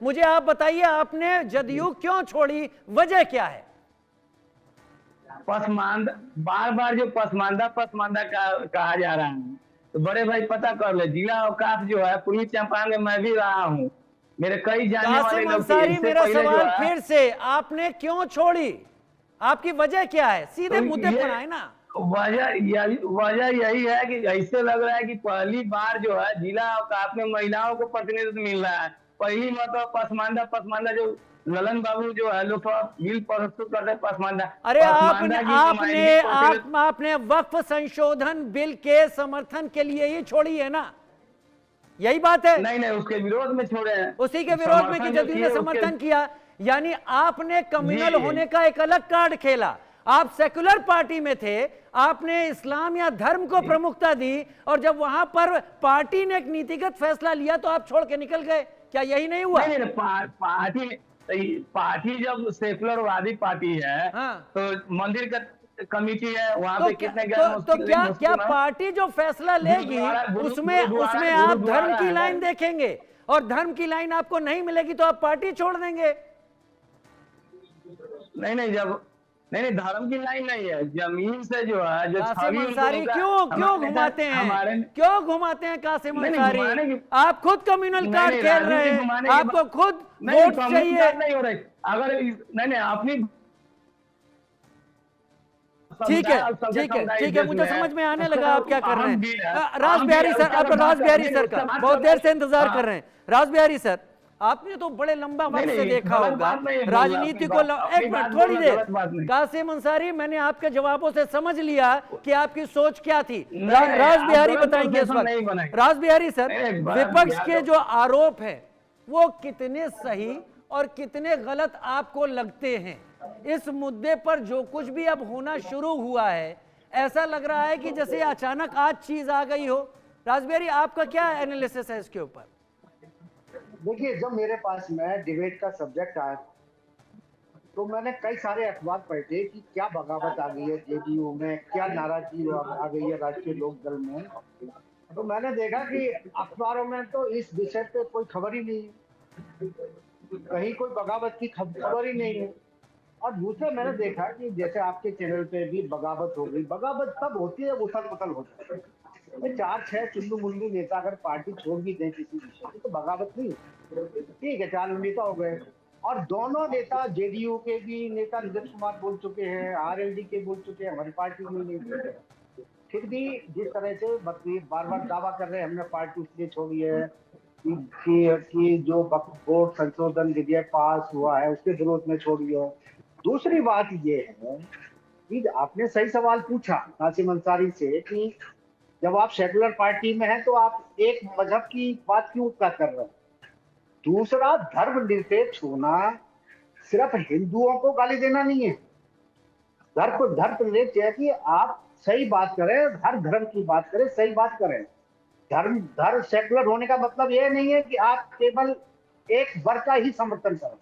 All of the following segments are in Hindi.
मुझे आप बताइए, आपने जदयू क्यों छोड़ी, वजह क्या है? पसमानदा, बार बार जो पसमानदा पसमानदा कहा जा रहा है, तो बड़े भाई पता कर ले, जिला औकाफ जो है पूर्वी चंपारण में मैं भी रहा हूँ, मेरे कई जानने वाले कासिम लोग थे। अंसारी, इससे मेरा पहले जो सवाल है, फिर से, आपने क्यों छोड़ी, आपकी वजह क्या है? सीधे तो मुद्दे ये पर आए ना। वजह यही है कि ऐसे लग रहा है कि पहली बार जो है जिला औकाफ में महिलाओं को प्रतिनिधित्व मिल रहा है। पहली मतलब पसमानदा पसमानदा जो ललन बाबू जो है लोकसभा बिल प्रस्तुत करते पसमानदा अरे आपने पसमानदा की आपने नुमाइंदगी प्रतिनिधित्व। आपने वक्फ संशोधन बिल के समर्थन के लिए ही छोड़ी है ना, यही बात है। नहीं नहीं, उसके विरोध में छोड़े हैं। उसी के विरोध में कि समर्थन जो जदयू ने किए उसके। समर्थन किया, यानी आपने कम्युनल जी होने का एक अलग कार्ड खेला। आप सेकुलर पार्टी में थे, आपने इस्लाम या धर्म को प्रमुखता दी, और जब वहां पर पार्टी ने एक नीतिगत फैसला लिया तो आप छोड़ के निकल गए। क्या यही नहीं हुआ? नहीं नहीं, पार्टी जब सेकुलरवादी पार्टी है, हाँ, तो मंदिर का कमेटी है, वहां तो पे क्या कितने तो, गैर तो क्या क्या मुस्लिम है। पार्टी जो फैसला लेगी उसमें गुरुद्वारा उसमें आप धर्म गुरुद्वारा की है। लाइन देखेंगे, और धर्म की लाइन आपको नहीं मिलेगी तो आप पार्टी छोड़ देंगे। नहीं नहीं, जब नहीं नहीं, धर्म की लाइन नहीं है, जमीन से जो है, जो कासिम छवि उनको अंसारी उनका क्यों क्यों हमारे नेता घुमाते हैं, हमारे। क्यों घुमाते हैं कासिम नहीं नहीं, अंसारी? घुमाने की आप खुद कम्युनल नहीं कार्ड नहीं, खेल रहे राजनीति हैं, घुमाने की आपको खुद नहीं वोट कम्युनिस्ट चाहिए। नहीं हो रही। अगर नहीं नहीं, अपनी ठीक है, समुदाय ठीक है, समुदाय ठीक है, देश मुझे में है, समझ में आने उसका लगा आप क्या कर रहे अहम भी है, हैं। राज अहम भी बिहारी है, सर, उसका आप अगर राज बात बिहारी करेंगे, सर उसका का बात बहुत देर से इंतजार हाँ। कर रहे हैं। राज बिहारी सर, आपने तो बड़े लंबा नहीं वक्त से नहीं, देखा गलत होगा बात नहीं बोल रहा, राजनीति को। अपनी एक बात मिनट, थोड़ी बोलना देर। गलत बात नहीं। कासिम अंसारी, मैंने आपके जवाबों से समझ लिया कि आपकी सोच क्या थी। नहीं नहीं, राज आप बिहारी गलत बताएंगे इस पोजीशन नहीं वक्त। बनाए। राज बिहारी सर, नहीं नहीं, विपक्ष बिहार के जो आरोप है वो कितने सही और कितने गलत आपको लगते हैं? इस मुद्दे पर जो कुछ भी अब होना शुरू हुआ है, ऐसा लग रहा है कि जैसे अचानक आज चीज आ गई हो। राजबिहारी, आपका क्या एनालिसिस है इसके ऊपर? देखिए, जब मेरे पास में डिबेट का सब्जेक्ट आया तो मैंने कई सारे अखबार पढ़े कि क्या बगावत आ गई है जेडीयू में, क्या नाराजगी आ गई है राष्ट्रीय लोक दल में। तो मैंने देखा कि अखबारों में तो इस विषय पे कोई खबर ही नहीं है, कहीं कोई बगावत की खबर ही नहीं है। और दूसरे मैंने देखा कि जैसे आपके चैनल पे भी बगावत हो गई। बगावत तब होती है उथल पुथल होता है। 4-6 चुल्लू मुल्लू नेता अगर पार्टी छोड़ भी दें किसी विषय की तो बगावत नहीं होती। ठीक है, 4 नेता हो गए, और दोनों नेता जेडीयू के भी नेता नीतीश कुमार बोल चुके हैं, आरएलडी के बोल चुके हैं, हमारी पार्टी में नहीं बोल रहे। फिर भी जिस तरह से बार बार दावा कर रहे हैं हमने पार्टी इसलिए छोड़ी है कि जो वक्फ बोर्ड संशोधन विधेयक पास हुआ है उसके विरोध में छोड़ी है। दूसरी बात ये है कि आपने सही सवाल पूछा कासिम अंसारी से कि जब आप सेकुलर पार्टी में हैं तो आप एक मजहब की बात क्यों कर रहे हैं। दूसरा, धर्मनिरपेक्ष होना सिर्फ हिंदुओं को गाली देना नहीं है। धर्मनिरपेक्ष है कि आप सही बात करें, हर धर्म की बात करें, सही बात करें। धर्म सेकुलर होने का मतलब यह नहीं है कि आप केवल एक वर्ग का ही समर्थन करें।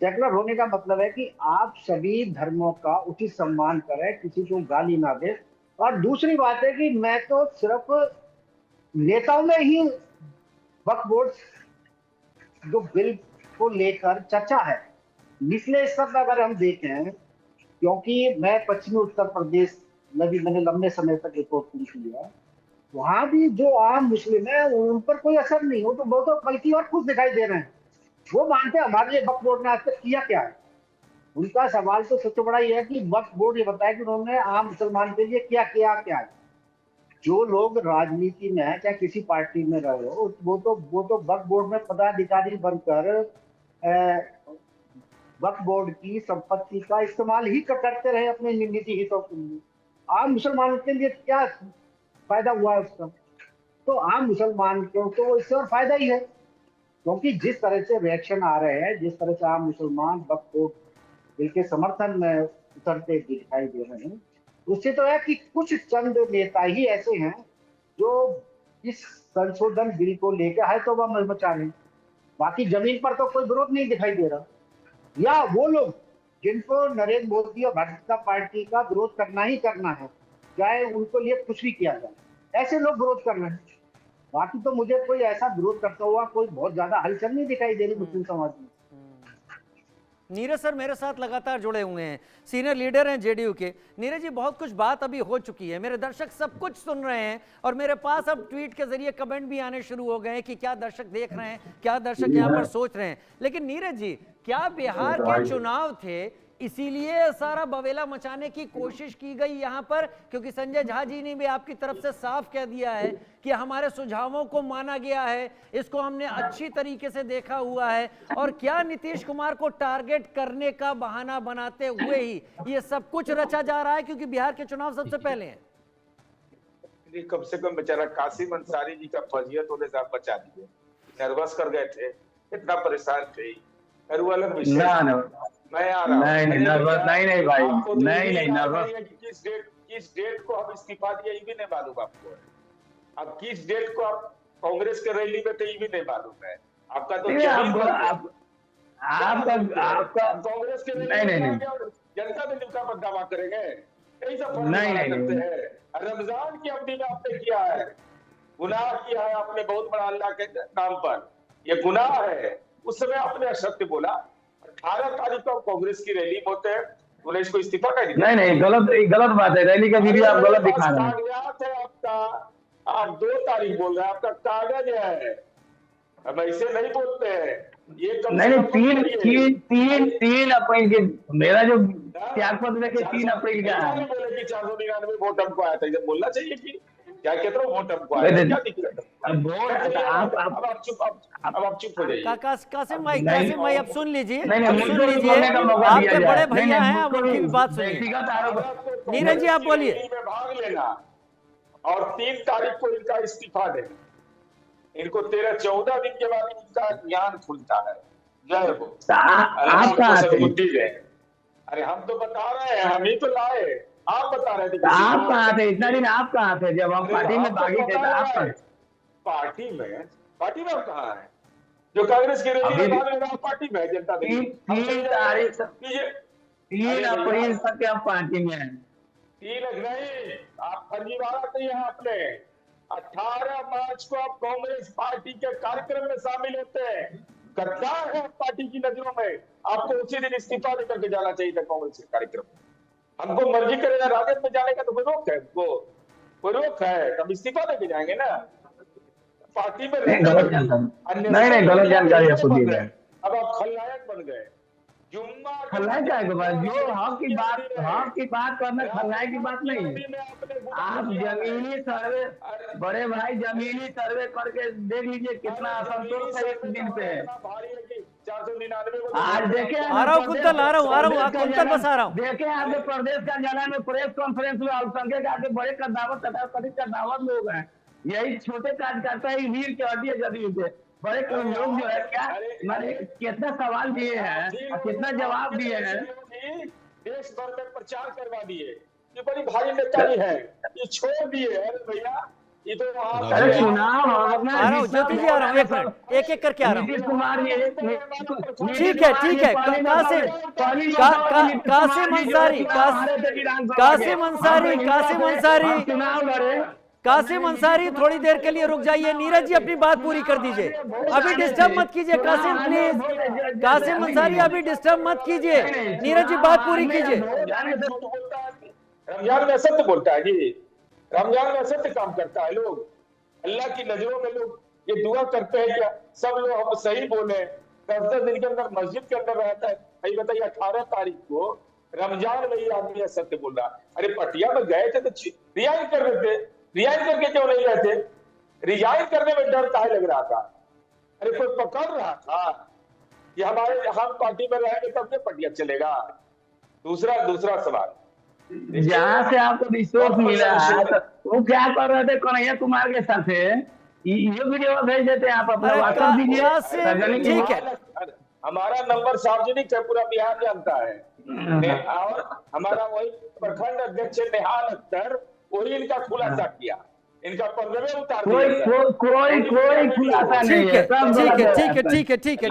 सेकुलर होने का मतलब है कि आप सभी धर्मों का उचित सम्मान करें, किसी को गाली ना दे। और दूसरी बात है कि मैं तो सिर्फ नेताओं में ही वक्फ बोर्ड जो बिल को लेकर चर्चा है, निचले स्तर पर अगर हम देखें, क्योंकि मैं पश्चिमी उत्तर प्रदेश में भी मैंने लंबे समय तक रिपोर्टिंग की है, वहां भी जो आम मुस्लिम है उन पर कोई असर नहीं हो, तो वो तो बल्कि और खुश दिखाई दे रहे हैं। वो मानते हैं हमारे लिए वक्फ बोर्ड ने आज तक किया क्या है। उनका सवाल तो सबसे बड़ा ये है कि वक्फ बोर्ड ये बताया कि उन्होंने आम मुसलमान के लिए क्या किया क्या है। जो लोग राजनीति में है, चाहे किसी पार्टी में रहे हो, वो तो वक्फ बोर्ड में पदाधिकारी बनकर वक्फ बोर्ड की संपत्ति का इस्तेमाल ही करते रहे अपने निजी हितों के लिए। आम मुसलमानों के लिए क्या फायदा हुआ है उसका? तो आम मुसलमान को तो इससे और फायदा ही है, क्योंकि जिस तरह से रिएक्शन आ रहे हैं, जिस तरह से आम मुसलमान वक्फ बोर्ड बिल के समर्थन में उतरते दिखाई दे रहे हैं, उससे तो है कि कुछ चंद नेता ही ऐसे हैं जो इस संशोधन बिल को लेकर है तो वह मचा रहे, बाकी जमीन पर तो कोई विरोध नहीं दिखाई दे रहा। या वो लोग जिनको नरेंद्र मोदी और भारतीय जनता पार्टी का विरोध करना ही करना है, चाहे उनको लिए कुछ भी किया जाए, ऐसे लोग विरोध कर रहे हैं। बाकी तो मुझे कोई ऐसा विरोध करता हुआ कोई बहुत ज्यादा हलचल नहीं दिखाई दे रही मुस्लिम समाज में। नीरज सर मेरे साथ लगातार जुड़े हुए हैं, सीनियर लीडर हैं जेडीयू के। नीरज जी, बहुत कुछ बात अभी हो चुकी है, मेरे दर्शक सब कुछ सुन रहे हैं और मेरे पास अब ट्वीट के जरिए कमेंट भी आने शुरू हो गए हैं कि क्या दर्शक देख रहे हैं, क्या दर्शक यहाँ पर सोच रहे हैं। लेकिन नीरज जी, क्या बिहार के चुनाव थे इसीलिए सारा बवेला मचाने की कोशिश की गई यहाँ पर? क्योंकि संजय झा जी ने भी आपकी तरफ से साफ कह दिया है कि हमारे सुझावों को माना गया है, इसको हमने अच्छी तरीके से देखा हुआ है, और क्या नीतीश कुमार को टारगेट करने का बहाना बनाते हुए ही ये सब कुछ रचा जा रहा है? क्योंकि बिहार के चुनाव सबसे पहले हैं। कम से कम बेचारा कासिम अंसारी जी का फजीयत होने से आप बचा दिए। नर्वस कर गए थे, इतना परेशान थे। वो अलग विषय। मैं आ रहा हूं। नहीं नर्वस नहीं भाई, नहीं नर्वस। किस डेट को हम इस्तीफा दिए ये भी नहीं मालूम आपको। अब किस डेट को आप कांग्रेस के रैली में थे ये भी नहीं मालूम है आपका। तो आपका कांग्रेस के नहीं जनता दल का पर दावा करेंगे, यही सब नहीं। रमजान की अवधि में आपने किया है, गुनाह किया है आपने बहुत बड़ा अल्लाह के नाम पर, ये गुनाह है। उस समय आपने असत्य बोला। 18 तारीख को कांग्रेस की रैली होते हैं, उन्हें इसको इस्तीफा कर दिया। नहीं गलत बात है। रैली का वीडियो आप गलत दिखा रहे हैं। कागजात है आपका, आप 2 तारीख बोल रहे हैं, आपका कागज है। अब ऐसे नहीं बोलते हैं ये। नहीं, 3 अप्रैल के मेरा जो त्यागपत्र देखे 3 अप्रैल का है। बोले कि 499 वोट हमको आया था, ये बोलना चाहिए कि क्या कितना वोट हमको आया, क्या दिक्कत है? अब आप चुप हो जाइए। कासिम भाई अब सुन लीजिए, आपके बड़े भैया हैं, अब उनकी भी बात सुनिए। नीरज जी आप बोलिए। भाग लेना और 3 तारीख को इनका इस्तीफा देना। इनको 13-14 दिन के बाद इनका ज्ञान खुलता है। जय हो। आपका बुद्धि है। अरे हम तो बता रहे हैं, हम ही तो लाए, आप बता रहे थे। आप कहाँ थे इतना दिन? आप कहाँ थे जब हम पार्टी में भागी थे? आप पार्टी में आप कहाँ है? जो कांग्रेस की रैली में भाग ले रहा है पार्टी में, जनता दल 3 तारीख 3 अप्रैल तक हम पार्टी में हैं। 3 नहीं, आप फर्जीवाड़ा किए हैं आपने। 18 मार्च को आप कांग्रेस पार्टी के कार्यक्रम में शामिल होते हैं। गद्दार है पार्टी की नजरों में। आपको उसी दिन इस्तीफा देकर के जाना चाहिए था कांग्रेस के कार्यक्रम में। हमको मर्जी करेगा राजद में जाने का तो कोई रोक है? कोई रोक है? तब इस्तीफा देके जाएंगे ना। पार्टी में नहीं गलत जानकारी आपको दी है। अब आप खलनायक बन गए। जुम्मा खलनायक क्या है जो हक की बात करना खलनायक की बात नहीं। आप जमीनी सर्वे, बड़े भाई जमीनी सर्वे करके देख लीजिए कितना असंतोष है एक दिन पे। 499 आज देखे आ रहा हूँ कुंतल, आ रहा हूँ कुंतल बस आ रहा हूँ। देखे आपके प्रदेश का जला में प्रेस कॉन्फ्रेंस में अल्पसंख्यक आके बड़े कद्दावर लोग हैं। यही छोटे कार्यकर्ता ही वीर के हड्डी जदयू के बड़े लोग जो है क्या मैंने कितना सवाल दिए हैं और कितना जवाब दिए हैं। देश भर में प्रचार करवा दिए, ये बड़ी भारी नेताजी है, ये छोड़ दिए। अरे भैया ये तो अरे चुनाव आ रहा हूँ ज्योति जी, आ रहा हूँ, एक मिनट एक करके आ रहा हूँ। नीतीश कुमार ठीक है कासिम अंसारी थोड़ी देर के लिए रुक जाइए। नीरज जी अपनी बात पूरी कर दीजिए, अभी डिस्टर्ब मत कीजिए। कासिम प्लीज, कासिम अंसारी अभी डिस्टर्ब मत कीजिए। नीरज जी बात पूरी कीजिए। रमजान में सत्य बोलता है जी, रमजान में सत्य काम करता है। लोग अल्लाह की नजरों में लोग ये दुआ करते हैं क्या सब लोग हम सही बोले। 10-10 दिन के अंदर मस्जिद के अंदर रहता है। भाई बताइए 18 तारीख को रमजान में ये आदमी सत्य बोल रहा। अरे पटिया में गए थे तो रियायत कर रहे थे, रियायत करके क्यों नहीं रहते? रियायत करने में डर काहे लग रहा था? अरे कोई पकड़ रहा था कि हम पार्टी में रहेंगे तब ये पटिया चलेगा? दूसरा सवाल, जहाँ से आपको रिसोर्स मिला है वो क्या कर रहे थे कन्हैया कुमार के साथ? ये वीडियो भेज देते हैं आप अपना व्हाट्सएप दीजिए। ठीक है, हमारा नंबर सार्वजनिक है, पूरा बिहार जानता है। और हमारा वही प्रखंड अध्यक्ष नेहाल अख्तर, वही इनका खुलासा किया, इनका पर्दे उतार दिया। कोई खुलासा नहीं है। ठीक है।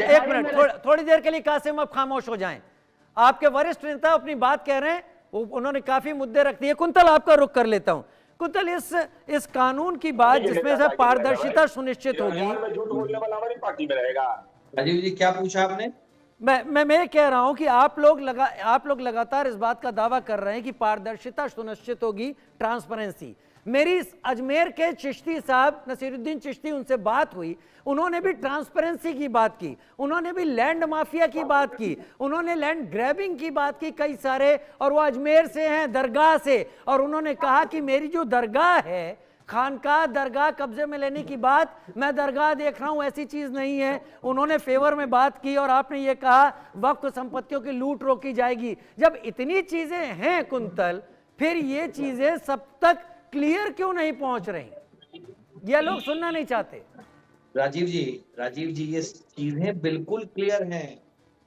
एक मिनट थोड़ी देर के लिए कासिम अब खामोश हो जाएं। आपके वरिष्ठ नेता अपनी बात कह रहे हैं, उन्होंने काफी मुद्दे रख दिए। कुंतल आपका रुख कर लेता हूं। कुंतल इस कानून की बात जिसमें से पारदर्शिता सुनिश्चित होगी, में झूठ बोलने वाला हमारी पार्टी में रहेगा। राजीव जी क्या पूछा आपने? मैं कह रहा हूं कि आप लोग लगातार इस बात का दावा कर रहे हैं कि पारदर्शिता सुनिश्चित होगी, ट्रांसपेरेंसी। मेरी अजमेर के चिश्ती साहब नसीरुद्दीन चिश्ती, उनसे बात हुई, उन्होंने भी ट्रांसपेरेंसी की बात की, उन्होंने भी लैंड माफिया की बात की, उन्होंने लैंड ग्रैबिंग की बात की कई सारे, और वो अजमेर से हैं, दरगाह से, और उन्होंने कहा कि मेरी जो दरगाह है, खानका दरगाह कब्जे में लेने की बात, मैं दरगाह देख रहा हूं, ऐसी चीज नहीं है। उन्होंने फेवर में बात की और आपने ये कहा वक्फ संपत्तियों की लूट रोकी जाएगी। जब इतनी चीजें हैं कुंतल, फिर ये चीजें सब तक क्लियर क्यों नहीं पहुंच रही? ये लोग सुनना नहीं चाहते। राजीव जी ये चीजें बिल्कुल क्लियर हैं।